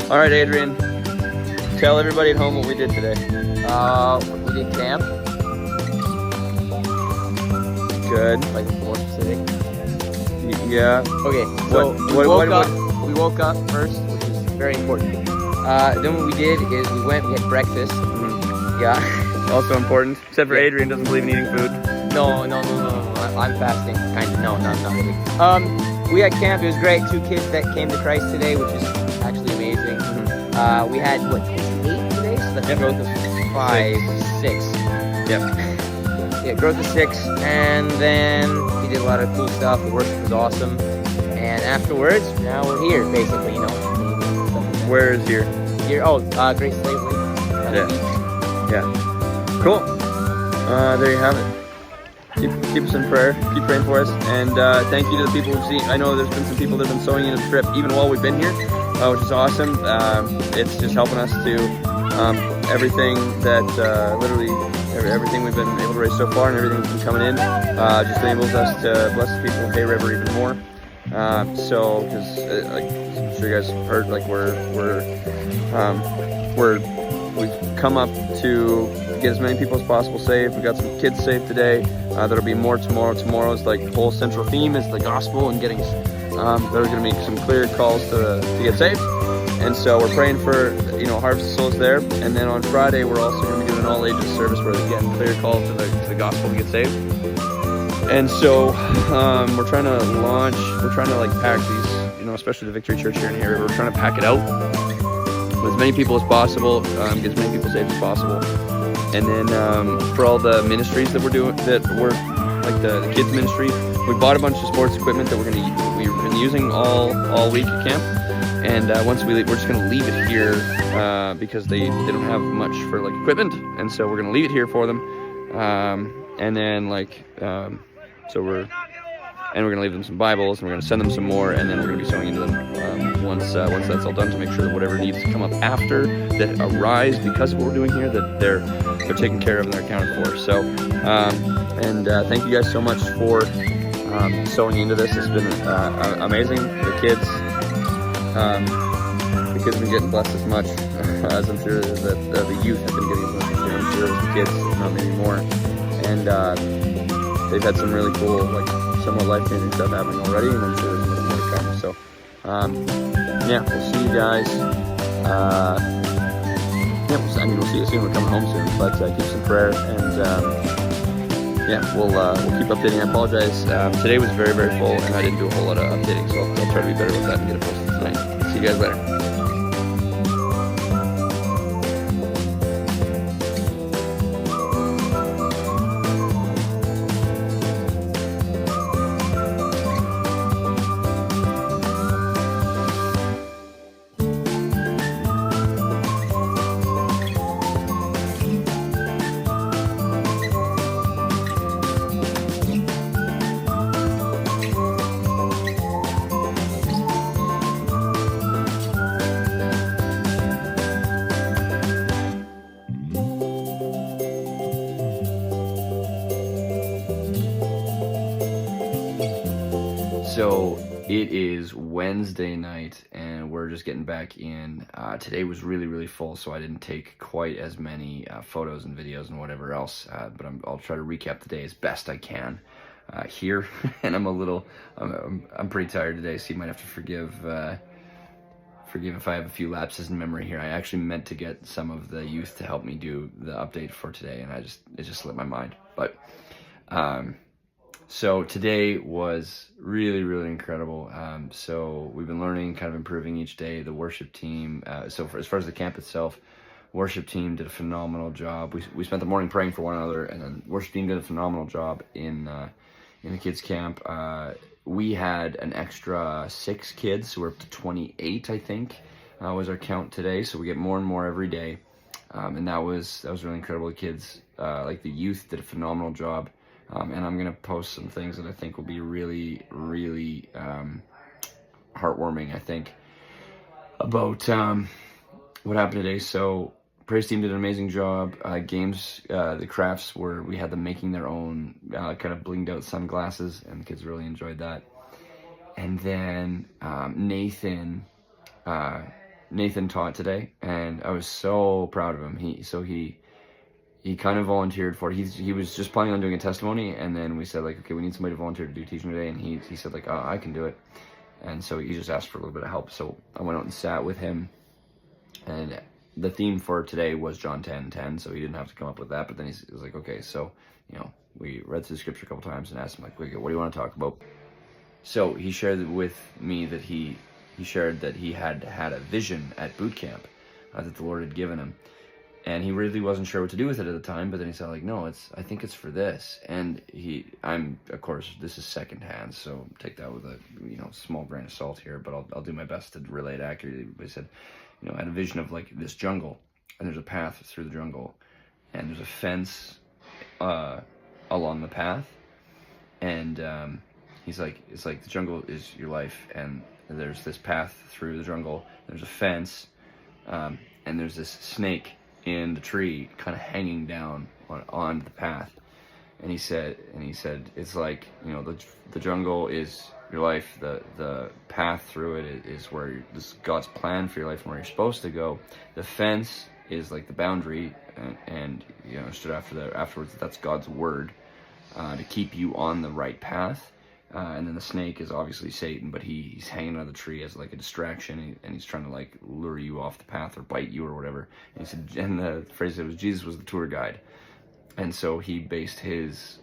All right, Adrian, tell everybody at home what we did today. We did camp, Good. like more specific. Yeah. Okay, so What- we woke up first, which is very important. Then what we did is we had breakfast. Yeah. Also important, except for Yeah. Adrian doesn't believe in eating food. No. I'm fasting. Kind of. No, not really. We had camp. It was great. 2 kids that came to Christ today, which is actually amazing. We had, 8 today? So that's a growth of 5, 6. Yep. Yeah, growth of 6. And then we did a lot of cool stuff. The worship was awesome. And afterwards, now we're here, basically, you know. Where is here? Here, Great Slave Lake. At the beach. Yeah. Cool. There you have it. Keep us in prayer. Keep praying for us. And thank you to the people we've seen. I know there's been some people that have been sewing into the trip even while we've been here, which is awesome. It's just helping us to everything that literally everything we've been able to raise so far and everything that's been coming in just enables us to bless the people of Hay River even more. So, because like I'm sure you guys heard, like we've come up to get as many people as possible saved. We got some kids saved today. There'll be more tomorrow. Tomorrow's like whole central theme is the gospel and getting. There's going to be some clear calls to get saved, and so we're praying for harvest of souls there. And then on Friday we're also going to be doing an all ages service where they get clear call to the gospel to get saved. And so we're trying to pack these, especially the Victory Church here in here. We're trying to pack it out with as many people as possible, get as many people saved as possible. And then for all the ministries that we're doing, that we're like the kids ministry, we bought a bunch of sports equipment that we've been using all week at camp. And once we leave, we're just gonna leave it here because they don't have much for like equipment, and so we're gonna leave it here for them. And then we're gonna leave them some Bibles, and we're gonna send them some more, and then we're gonna be sewing into them once that's all done, to make sure that whatever needs to come up after that arise because of what we're doing here, that they're taken care of and they're accounted for. So thank you guys so much for sewing into this. It's been amazing. The kids have been getting blessed as much as I'm sure that the youth have been getting as much as I'm sure as the kids, if not maybe more. And they've had some really cool, somewhat life-changing stuff happening already, and I'm sure there's much more to come. So, we'll see you guys. We'll see you soon. We're coming home soon, but keep us in prayer, and we'll keep updating. I apologize. Today was very, very full, and I didn't do a whole lot of updating, so I'll try to be better with that and get it posted tonight. See you guys later. So it is Wednesday night and we're just getting back in. Today was really, really full, so I didn't take quite as many photos and videos and whatever else, but I'll try to recap the day as best I can here. And I'm pretty tired today, so you might have to forgive if I have a few lapses in memory here. I actually meant to get some of the youth to help me do the update for today, and it just slipped my mind. But so today was really, really incredible. So we've been learning, kind of improving each day. The worship team, as far as the camp itself, worship team did a phenomenal job. We spent the morning praying for one another, and then worship team did a phenomenal job in the kids camp. We had an extra 6 kids, so we're up to 28, I think, was our count today. So we get more and more every day, and that was really incredible. The kids, the youth, did a phenomenal job. And I'm gonna post some things that I think will be really, really heartwarming, I think, about what happened today. So praise team did an amazing job. Games, the crafts we had them making their own kind of blinged out sunglasses, and the kids really enjoyed that. And then Nathan Nathan taught today, and I was so proud of him. He kind of volunteered for it. He was just planning on doing a testimony, and then we said, like, okay, we need somebody to volunteer to do teaching today, and he said, like, oh, I can do it. And so he just asked for a little bit of help. So I went out and sat with him, and the theme for today was John 10:10, so he didn't have to come up with that. But then he was like, okay, so, we read through the scripture a couple times and asked him, like, okay, what do you want to talk about? So he shared with me that he shared that he had a vision at boot camp that the Lord had given him. And he really wasn't sure what to do with it at the time, but then he said, like, no, I think it's for this. And of course, this is secondhand, so take that with a, small grain of salt here, but I'll do my best to relay it accurately. But he said, I had a vision of, like, this jungle, and there's a path through the jungle, and there's a fence along the path, and he's like, it's like the jungle is your life, and there's this path through the jungle, there's a fence, and there's this snake in the tree kind of hanging down on the path. And he said it's like, the jungle is your life, the path through it is where this is God's plan for your life and where you're supposed to go. The fence is like the boundary, and stood afterwards that's God's word to keep you on the right path. And then the snake is obviously Satan, but he's hanging out of the tree as like a distraction, and he's trying to, like, lure you off the path or bite you or whatever. And he said, and the phrase was, Jesus was the tour guide, and so he based his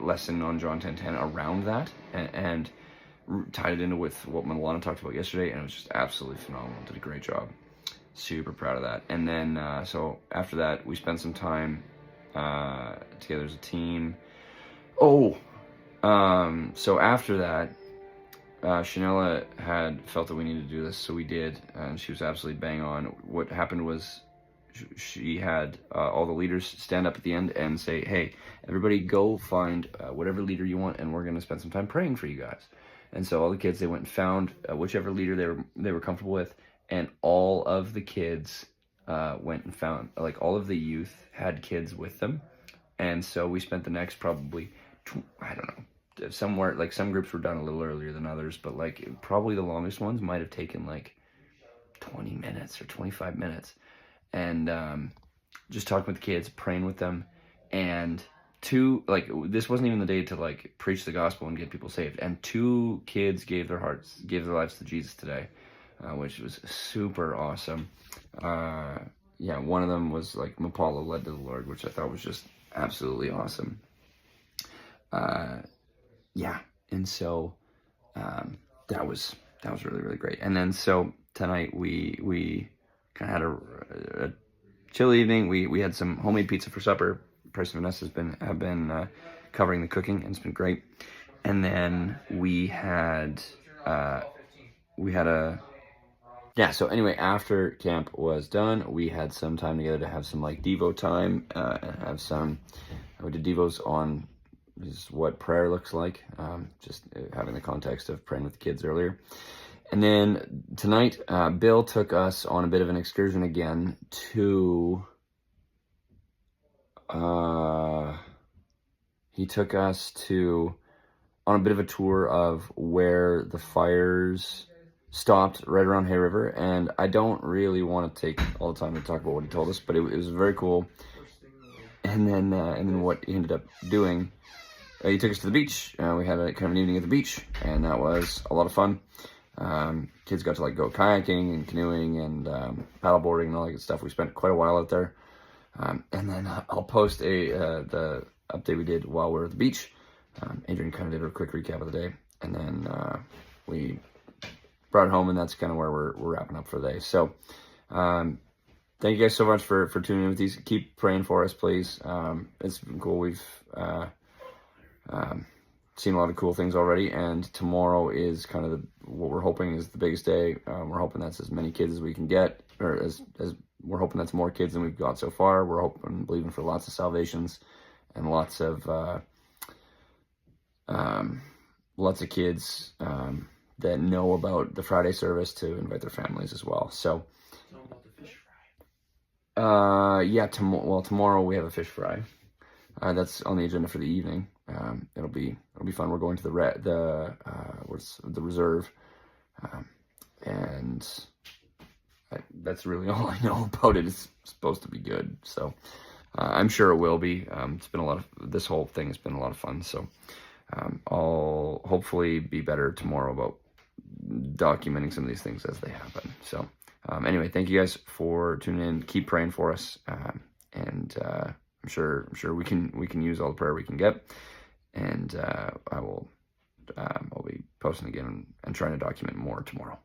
lesson on John 10:10 around that, and tied it into with what Milana talked about yesterday, and it was just absolutely phenomenal. Did a great job. Super proud of that. And then so after that, we spent some time together as a team. So after that, Shanella had felt that we needed to do this, so we did, and she was absolutely bang on. What happened was she had all the leaders stand up at the end and say, hey, everybody go find whatever leader you want, and we're going to spend some time praying for you guys. And so all the kids, they went and found whichever leader they were comfortable with, and all of the kids went and found, like, all of the youth had kids with them. And so we spent the next probably, I don't know, somewhere, like, some groups were done a little earlier than others, but, like, probably the longest ones might have taken like 20 minutes or 25 minutes. And just talking with the kids, praying with them, and this wasn't even the day to, like, preach the gospel and get people saved. And 2 kids gave their lives to Jesus today, which was super awesome. One of them was, like, Mapala led to the Lord, which I thought was just absolutely awesome. And so that was really, really great. And then so tonight we kind of had a chill evening. We had some homemade pizza for supper. Price and Vanessa have been covering the cooking, and it's been great. And then we had so anyway, after camp was done, we had some time together to have some, like, Devo time, and we did Devos on is what prayer looks like, just having the context of praying with the kids earlier. And then tonight, Bill took us on a bit of an excursion again to, he took us on a bit of a tour of where the fires stopped right around Hay River. And I don't really want to take all the time to talk about what he told us, but it was very cool. And then what he ended up doing, he took us to the beach. We had a kind of an evening at the beach, and that was a lot of fun. Kids got to, like, go kayaking and canoeing and paddleboarding and all that good stuff. We spent quite a while out there. And then I'll post the update we did while we were at the beach. Adrian kind of did a quick recap of the day, and then we brought it home, and that's kind of where we're wrapping up for the day. So thank you guys so much for tuning in with these. Keep praying for us, please. It's been cool. We've seen a lot of cool things already, and tomorrow is kind of what we're hoping is the biggest day. We're hoping that's as many kids as we can get, or as we're hoping that's more kids than we've got so far. We're hoping, believing for lots of salvations and lots of kids that know about the Friday service to invite their families as well. So tomorrow we have a fish fry. That's on the agenda for the evening. It'll be fun. We're going to the reserve, and that's really all I know about it. It's supposed to be good, so I'm sure it will be. It's been this whole thing has been a lot of fun, so I'll hopefully be better tomorrow about documenting some of these things as they happen. So anyway, thank you guys for tuning in. Keep praying for us, and I'm sure we can use all the prayer we can get, and I'll be posting again and trying to document more tomorrow.